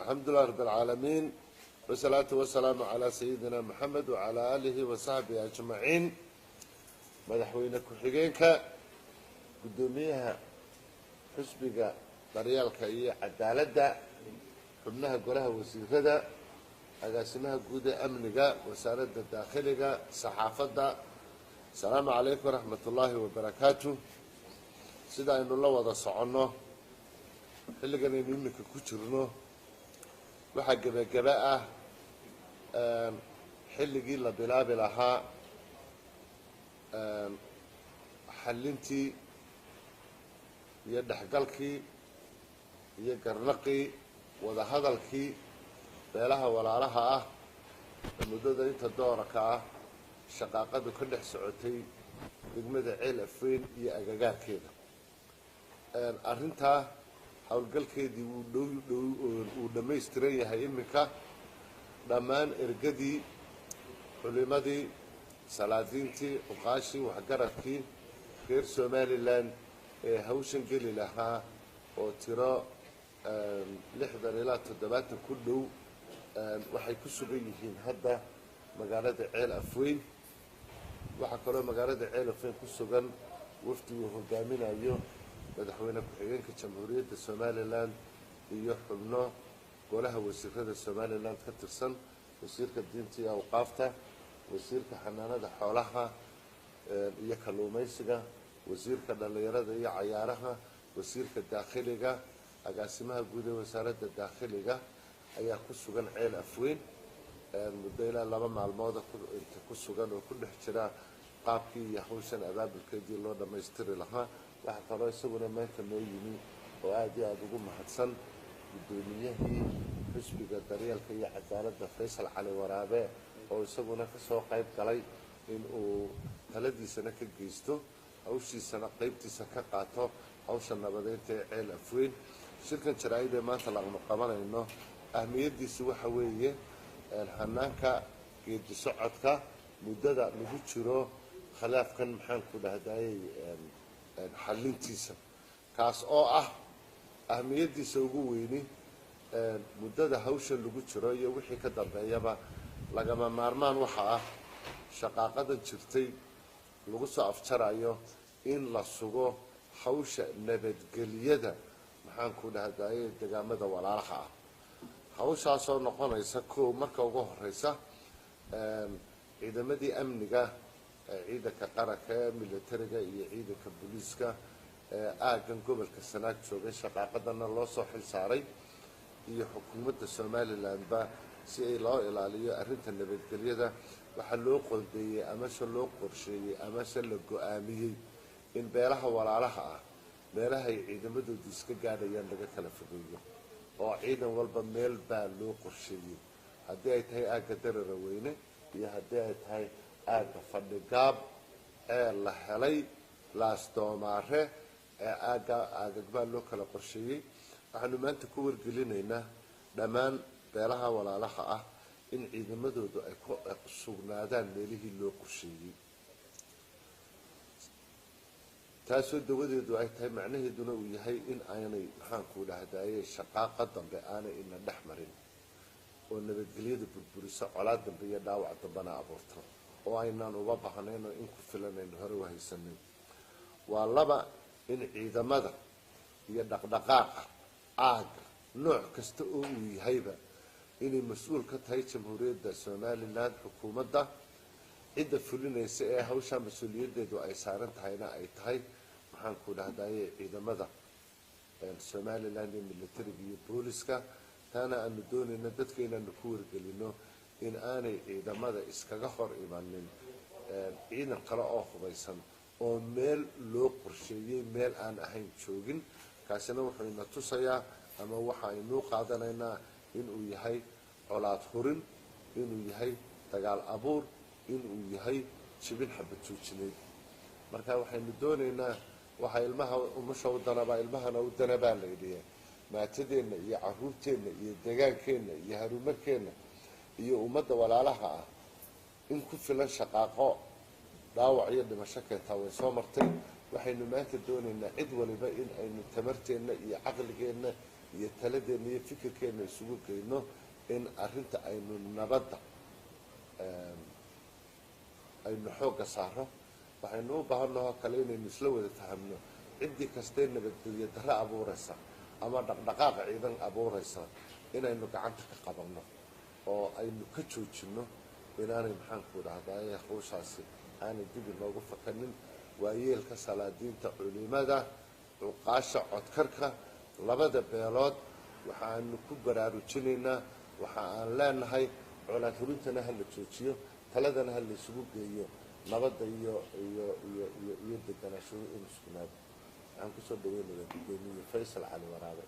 الحمد لله رب العالمين والصلاة والسلام على سيدنا محمد وعلى آله وصحبه أجمعين. مدحوينك كحجينك قدوميها حسبك طريالك هي عدالة حبناها قولها وسيرة أقاسمها قودة أمنك وسارة داخلك صحافة. السلام عليكم ورحمة الله وبركاته. سيدا إنه الله وضع صعونه اللي كان يمينك كترنه waxaa gabagaba ah xilligii la bilaabi lahaa xalintii iyo dhaxgalkii iyo garnaqii wada hadalkii beelaha walaalaha ah muddada inta doorka ah shaqaaqadu ka dhex socotay degmada Ceel Afweyn iyo agagaarkeeda. Arrintaa hawlgalkeedii uu dhammaystiran yahay iminka dhammaan ergadii culimadii salaadiintii uqaashii waxgaradkii reer Somaliland ee hawshan geli lahaa oo tiro 60 ilaa 70 ku dhow waxay ku sugan yihiin hadda magaalada Ceel Afweyn. waxaa kaloo magaalada Ceel Afweyn ku sugan wafdi uu hogaaminayo madaxweyne ku-xigeenka jamhuuriyadda Somaliland iyo xubno golaha wasiirada Somaliland ka tirsan wasiirka diinta iyo awqaafta wasiirka xanaanada xoolaha iyo kalluumaysiga wasiirka dhalinyarada iyo cayaaraha wasiirka dakhiliga agaasimaha guud ee wasaaradda dakhiliga ayaa ku sugan Ceel Afweyn muddo ilaa 2 maalmood ku sugan oo ku dhex jira qaabkii iyo hawshan abaabulkeedii loo dhammaystiri lahaa. waxaa kaloo isaguna maanta noo yimi oo aad iyo aad ugu mahadsan gudoomiyihii xisbiga daryeelka iyo cadaaladda Faysal Cali Waraabe oo isaguna ka soo qayb galay in uu taladiisana ka geysto hawshiisana qaybtiisa ka qaato hawsha nabadeynta ee Ceel Afweyn. shirkan jaraa'id ee maanta lagu qabanayno ahmiyadiisu waxa weeye hanaanka geedi socodka muddada lagu jiro khilaafkan maxaan ku dhahday xalintiisa kaas oo ah ahmiyadiisa ugu weyni muddada hawsha lagu jiro iyo wixii ka dambeeyaba lagama maarmaan waxa ah shaqaaqada jirtay lagu soo afjarayo in la sugo hawsha nabadgelyada maxaan ku dhahday deegaamada walaalaha ah. hawshaas oo noqonaysa marka ugu horeysa ciidamadii amniga ciidanka qaranka militariga iyo ciidanka booliiska aagan gobolka Sanaag joogay shaqaaqadana loo soo xil saaray iyo xukuumadda Somaliland ba si ay loo ilaaliyo arrinta nabadgelyada. waxa loo qoondeeyay ama loo qorsheeyay ama la go'aamiyay in beelaha walaalaha ah meelaha ay ciidamadoodu iska gaadhayaan laga kala fogeeyo oo ciidan walba meel baa loo qorsheeyay haddii ay tahay aaga Dareere Weyne iyo haddii ay tahay aaga Fadhigaab ee la helay Laasdoomaare ee aagagbaa loo kala qorsheeyay. waxaanu maanta ku wargelinaynaa dhammaan beelaha walaalaha ah in ciidamadoodu ay ku sugnaadaan meelihii loo qorsheeyay. taasoo dawadeedu ay tahay macnaheeduna uu yahay in aanay maxaan ku dhahday shaqaaqa dambe aanay ina dhex marin oo nabadgelyada burburiso colaad dambe iyo dhaawac dambena abuurto oo aynaan uga baahnayn oo in ku filanayno hore u haysanin. waa laba in ciidamada iyo dhaqdhaqaaqa aaga nooc kasta oo uu yahayba inay mas'uul ka tahay jamhuuriyadda Somaliland xukuumadda cidda fulinaysa ee hawsha mas'uuliyadeedu ay saaran tahayna ay tahay maxaan ku dhahday ciidamada Somaliland ee militariga iyo booliiska. taana aanu doonayna dadka inaanu ku wargelino in aanay ciidamada iskaga hor imanin ciidan kale oo hubaysan oo meel loo qorsheeyay meel aan ahayn joogin. kaasina wuxuu ina tusayaa ama waxa aynu qaadanaynaa inuu yahay colaad hurin, inuu yahay dagaal abuur, inuu yahay jibin xabad joojineed. marka waxaynu doonaynaa waxa ilmaha umusha u danaba ilmahana u danabaa la yidhi maatadeenna iyo caruurteenna iyo deegaankeenna iyo harumarkeenna iyo ummadda walaalaha ah in ku filan shaqaaqo dhaawac iyo dhimasho keenta way soo martay. waxaynu maanta doonaynaa cid waliba in aynu tamarteena iyo caqligeena iyo taladeena iyo fikirkeena isugu geyno in arrinta aynu nabadda aynu xoogga saaro waxaynu u baahannaho kale inaynu isla wada fahamno ciddii kastee nabadgelyo darro abuuraysa ama dhaqdhaqaaqa ciidan abuuraysa inaynu gacanta ka qabanno oo aynu ka joojinno inaanay maxaanku dhahdaye hawshaasi aanay dib inoogu fakanin waayeelka salaadiinta culimada cuqaasha codkarka labada beelood waxaanu ku baraarujinaynaa waxa aan leenahay colaad hurintana ha la joojiyo taladana ha la isugu geeyo nabadda iyo deganaanshuhu in iskunaado waxaan kusoo dhaweynayaa gudoomiye faysal cali waraabe